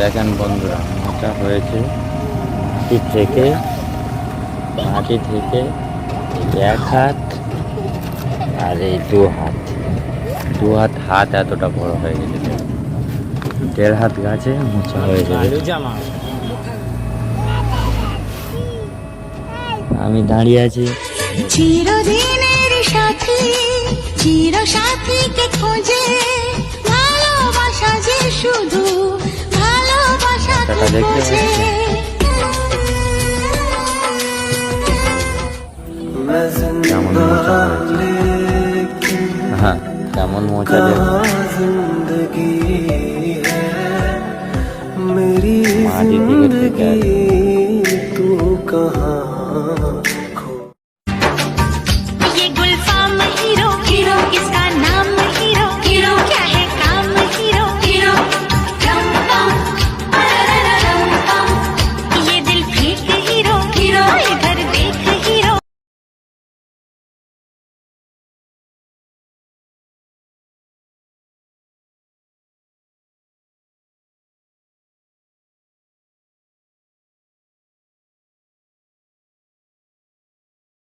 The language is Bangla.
দেখেন বন্ধুরা, মোচা হয়েছে মাটি থেকে এক হাত আর এই দু হাত এতটা বড় হয়ে গেছে। 1.5 হাত গাছে মোচা হয়ে যাবে। আমি দাঁড়িয়ে আছি। চিরদিনের সাথী চির সাথীকে খোঁজে, ভালোবাসা যে শুধু ভালোবাসা দেখতে খোঁজে। কেমন মোচা হয়েছে, হ্যাঁ কেমন মোচা মাটি থেকে